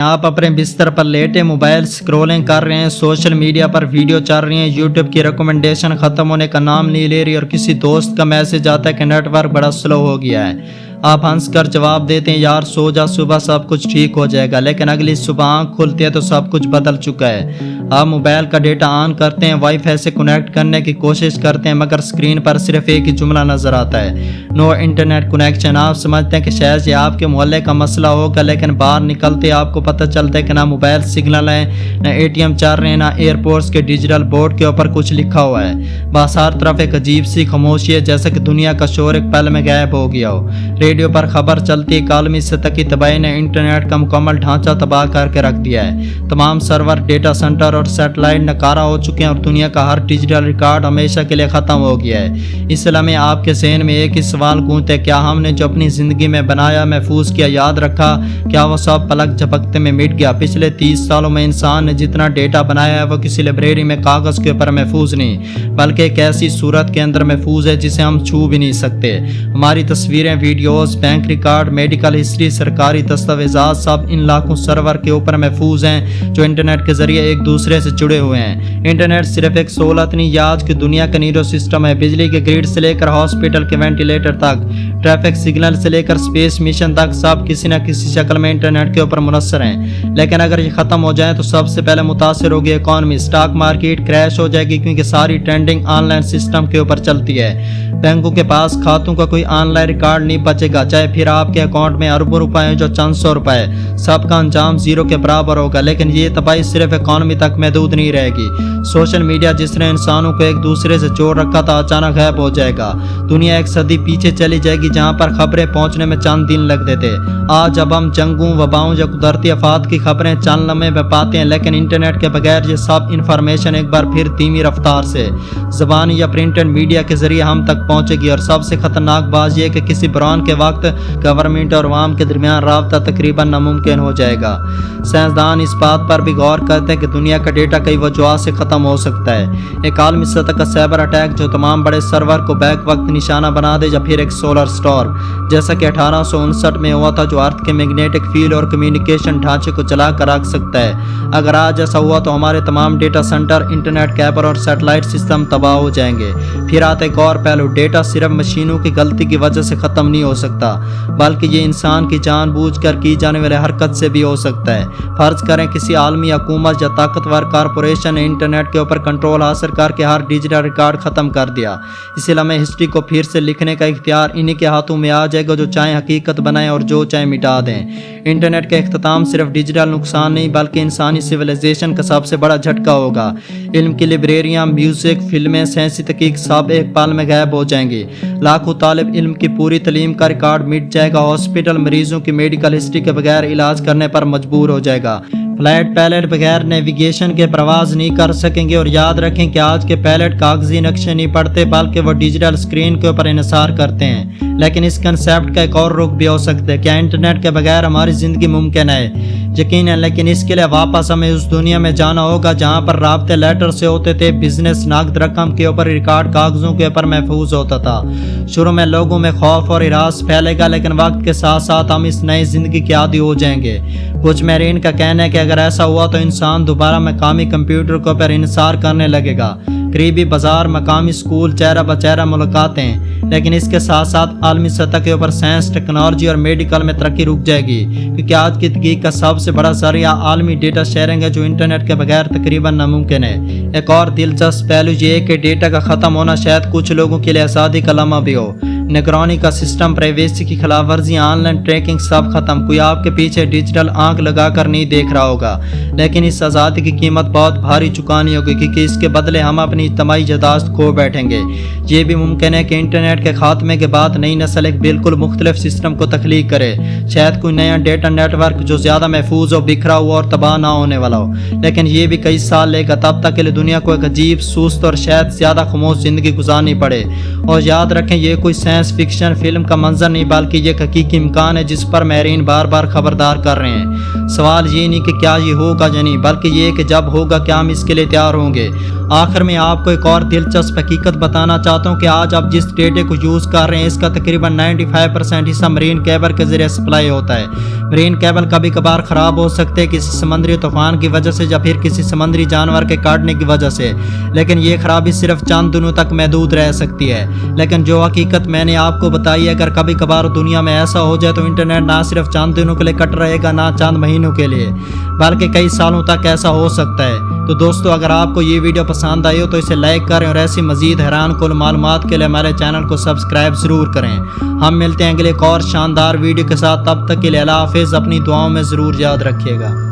آپ اپنے بستر پر لیٹے موبائل سکرولنگ کر رہے ہیں، سوشل میڈیا پر ویڈیو چل رہی ہیں، یوٹیوب کی ریکمنڈیشن ختم ہونے کا نام نہیں لے رہی اور کسی دوست کا میسج آتا ہے کہ نیٹ ورک بڑا سلو ہو گیا ہے۔ آپ ہنس کر جواب دیتے ہیں یار سو جا، صبح سب کچھ ٹھیک ہو جائے گا، لیکن اگلی صبح آنکھ کھلتی ہے تو سب کچھ بدل چکا ہے۔ آپ موبائل کا ڈیٹا آن کرتے ہیں، وائی فائی سے کنیکٹ کرنے کی کوشش کرتے ہیں، مگر اسکرین پر صرف ایک ہی جملہ نظر آتا ہے، نو انٹرنیٹ کنیکشن۔ آپ سمجھتے ہیں کہ شاید یہ آپ کے محلے کا مسئلہ ہوگا، لیکن باہر نکلتے آپ کو پتہ چلتا ہے کہ نہ موبائل سگنل ہے، نہ اے ٹی ایم چل رہے ہیں، نہ ایئرپورٹس کے ڈیجیٹل بورڈ کے اوپر کچھ لکھا ہوا ہے۔ بس ہر طرف ایک عجیب سی خاموشی ہے، جیسا کہ دنیا کا شور ایک پل میں غائب ہو گیا ہو۔ ریڈیو پر خبر چلتی ہے، عالمی سطح کی تباہی نے انٹرنیٹ کا مکمل ڈھانچہ تباہ کر کے رکھ دیا ہے۔ تمام سرور، ڈیٹا سینٹر اور سیٹلائٹ ناکارہ ہو چکے ہیں اور دنیا کا ہر ڈیجیٹل ریکارڈ ہمیشہ کے لیے ختم ہو گیا ہے۔ اس لمحے آپ کے ذہن میں ایک ہی سوال گونجتا ہے، کیا ہم نے جو اپنی زندگی میں بنایا، محفوظ کیا، یاد رکھا، کیا وہ سب پلک جھپکتے میں مٹ گیا؟ پچھلے 30 سالوں میں انسان نے جتنا ڈیٹا بنایا ہے وہ کسی لائبریری میں کاغذ کے اوپر محفوظ نہیں، بلکہ ایک ایسی صورت کے اندر محفوظ ہے جسے ہم چھو بھی نہیں سکتے۔ ہماری تصویریں، videos, bank record, medical history, سرکاری دستاویزات، سب ان لاکھوں سرور کے اوپر محفوظ ہیں جو انٹرنیٹ کے ذریعے ایک دوسرے سے جڑے ہوئے ہیں۔ انٹرنیٹ صرف ایک سہولت نہیں، یہ آج کی دنیا کا نیرو سسٹم ہے۔ بجلی کے گرڈ سے لے کر ہاسپٹل کے وینٹیلیٹر تک، ٹریفک سگنل سے لے کر اسپیس مشن تک، سب کسی نہ کسی شکل میں انٹرنیٹ کے اوپر منحصر ہیں۔ لیکن اگر یہ ختم ہو جائے تو سب سے پہلے متاثر ہوگی اکانومی، اسٹاک مارکیٹ کریش ہو جائے گی کیونکہ ساری ٹرینڈنگ آن لائن سسٹم کے اوپر چلتی ہے۔ بینکوں کے پاس کھاتوں کا کوئی آن لائن ریکارڈ نہیں بچے گا، چاہے پھر آپ کے اکاؤنٹ میں اربوں روپے ہیں جو چند سو روپے، سب کا انجام زیرو کے برابر ہوگا۔ لیکن یہ تباہی صرف اکانومی تک محدود نہیں رہے گی۔ سوشل میڈیا جس نے انسانوں کو ایک دوسرے سے جوڑ رکھا تھا اچانک غائب ہو جائے گا۔ دنیا ایک صدی پیچھے چلی جائے گی جہاں پر خبریں پہنچنے میں چند دن لگتے تھے۔ آج اب ہم جنگوں، وباؤں یا قدرتی آفات کی خبریں چند لمحے میں پاتے ہیں، لیکن انٹرنیٹ کے بغیر یہ سب انفارمیشن ایک بار پھر دھیمی رفتار سے زبانی یا پرنٹڈ میڈیا کے ذریعے ہم تک پہنچے گی۔ اور سب سے خطرناک بات یہ کہ کسی بحران کے وقت گورنمنٹ اور عوام کے درمیان رابطہ تقریباً ناممکن ہو جائے گا۔ سائنسدان اس بات پر بھی غور کرتے ہیں کہ دنیا کا ڈیٹا کئی وجوہات سے ختم ہو سکتا ہے۔ ایک عالمی سطح کا سائبر اٹیک جو تمام بڑے سرور کو بیک وقت نشانہ بنا دے، یا پھر ایک سولر اسٹارم جیسا کہ 1859 میں ہوا تھا جو ارتھ کے میگنیٹک فیلڈ اور کمیونیکیشن ڈھانچے کو چلا کر رکھ سکتا ہے۔ اگر آج ایسا ہوا تو ہمارے تمام ڈیٹا سینٹر، انٹرنیٹ کیبل اور سیٹلائٹ سسٹم تباہ ہو جائیں گے۔ پھر آتا ایک اور پہلو، ڈیٹا صرف مشینوں کی غلطی کی وجہ سے ختم نہیں ہو سکتا، بلکہ یہ انسان کی جان بوجھ کر کی جانے والی حرکت سے بھی ہو سکتا ہے۔ فرض کریں کسی عالمی حکومت یا طاقتور کارپوریشن نے انٹرنیٹ کے اوپر کنٹرول حاصل کر کے ہر ڈیجیٹل ریکارڈ ختم کر دیا۔ اسی لمحے ہسٹری کو پھر سے لکھنے کا اختیار انہی کے ہاتھوں میں آ جائے گا جو چاہے حقیقت بنائیں اور جو چاہے مٹا دیں۔ انٹرنیٹ کا اختتام صرف ڈیجیٹل نقصان نہیں بلکہ انسانی سویلائزیشن کا سب سے بڑا جھٹکا ہوگا۔ علم کی لائبریریاں، میوزک، فلمیں، سائنسی تحقیق سب ایک پل میں غائب ہو جائیں گی۔ لاکھوں طالب علم کی پوری تعلیم کا ریکارڈ مٹ جائے گا۔ ہاسپٹل مریضوں کی میڈیکل ہسٹری کے بغیر علاج کرنے پر مجبور ہو جائے گا۔ فلائٹ پائلٹ بغیر نیویگیشن کے پرواز نہیں کر سکیں گے۔ اور یاد رکھیں کہ آج کے پائلٹ کاغذی نقشے نہیں پڑھتے بلکہ وہ ڈیجیٹل اسکرین کے اوپر انحصار کرتے ہیں۔ لیکن اس کنسیپٹ کا ایک اور رخ بھی ہو سکتا ہے، کیا انٹرنیٹ کے بغیر ہماری زندگی ممکن ہے؟ یقیناً، لیکن اس کے لیے واپس ہمیں اس دنیا میں جانا ہوگا جہاں پر رابطے لیٹر سے ہوتے تھے، بزنس نقد رقم کے اوپر، ریکارڈ کاغذوں کے اوپر محفوظ ہوتا تھا۔ شروع میں لوگوں میں خوف اور ہراس پھیلے گا، لیکن وقت کے ساتھ ساتھ ہم اس نئی زندگی کے عادی ہو جائیں گے۔ کچھ ماہرین کا کہنا ہے کہ اگر ایسا ہوا تو انسان دوبارہ مقامی کمپیوٹر کے اوپر انحصار کرنے لگے گا، قریبی بازار، مقامی اسکول، چہرہ بچہرہ ملاقاتیں۔ لیکن اس کے ساتھ ساتھ عالمی سطح کے اوپر سائنس، ٹیکنالوجی اور میڈیکل میں ترقی رک جائے گی، کیونکہ آج کی تحقیق کا سب سے بڑا ذریعہ عالمی ڈیٹا شیئرنگ ہے جو انٹرنیٹ کے بغیر تقریباً ناممکن ہے۔ ایک اور دلچسپ پہلو یہ ہے کہ ڈیٹا کا ختم ہونا شاید کچھ لوگوں کے لیے آزادی کا لمحہ بھی ہو۔ نگرانی کا سسٹم، پرائیویسی کی خلاف ورزیاں، آن لائن ٹریکنگ سب ختم۔ کوئی آپ کے پیچھے ڈیجیٹل آنکھ لگا کر نہیں دیکھ رہا ہوگا، لیکن اس آزادی کی قیمت بہت بھاری چکانی ہوگی کیونکہ اس کے بدلے ہم اپنی اجتماعی یادداشت کھو بیٹھیں گے۔ یہ بھی ممکن ہے کہ انٹرنیٹ کے خاتمے کے بعد نئی نسل ایک بالکل مختلف سسٹم کو تخلیق کرے، شاید کوئی نیا ڈیٹا نیٹ ورک جو زیادہ محفوظ ہو، بکھرا ہوا اور تباہ نہ ہونے والا ہو۔ لیکن یہ بھی کئی سال لے گا، تب تک کے لیے دنیا کو ایک عجیب، سست اور شاید زیادہ خاموش زندگی گزارنی پڑے۔ اور یاد رکھیں یہ کوئی سائنس فکشن فلم کا منظر نہیں بلکہ یہ ایک حقیقی امکان ہے جس پر ماہرین بار بار خبردار کر رہے ہیں۔ سوال یہ نہیں کہ کیا یہ ہوگا یا نہیں، بلکہ یہ کہ جب ہوگا کیا ہم اس کے لیے تیار ہوں گے۔ آخر میں آپ کو ایک اور دلچسپ حقیقت بتانا چاہتا ہوں کہ آج آپ جس ڈیٹے کو یوز کر رہے ہیں اس کا تقریباً 95% حصہ مرین کیبل کے ذریعے سپلائی ہوتا ہے۔ مرین کیبل کبھی کبھار خراب ہو سکتے ہیں کسی سمندری طوفان کی وجہ سے یا پھر کسی سمندری جانور کے کاٹنے کی وجہ سے، لیکن یہ خرابی صرف چند دنوں تک محدود رہ سکتی ہے۔ لیکن جو حقیقت میں نے آپ کو بتائی ہے، اگر کبھی کبھار دنیا میں ایسا ہو جائے تو انٹرنیٹ نہ صرف چند دنوں کے لیے کٹ رہے گا، نہ چند مہینوں کے لیے، بلکہ کئی سالوں تک ایسا ہو سکتا ہے۔ تو دوستو، اگر آپ کو یہ ویڈیو پسند آئی ہو تو اسے لائک کریں اور ایسی مزید حیران کن معلومات کے لیے ہمارے چینل کو سبسکرائب ضرور کریں۔ ہم ملتے ہیں اگلے ایک اور شاندار ویڈیو کے ساتھ، تب تک کے لیے اللہ حافظ، اپنی دعاؤں میں ضرور یاد رکھیے گا۔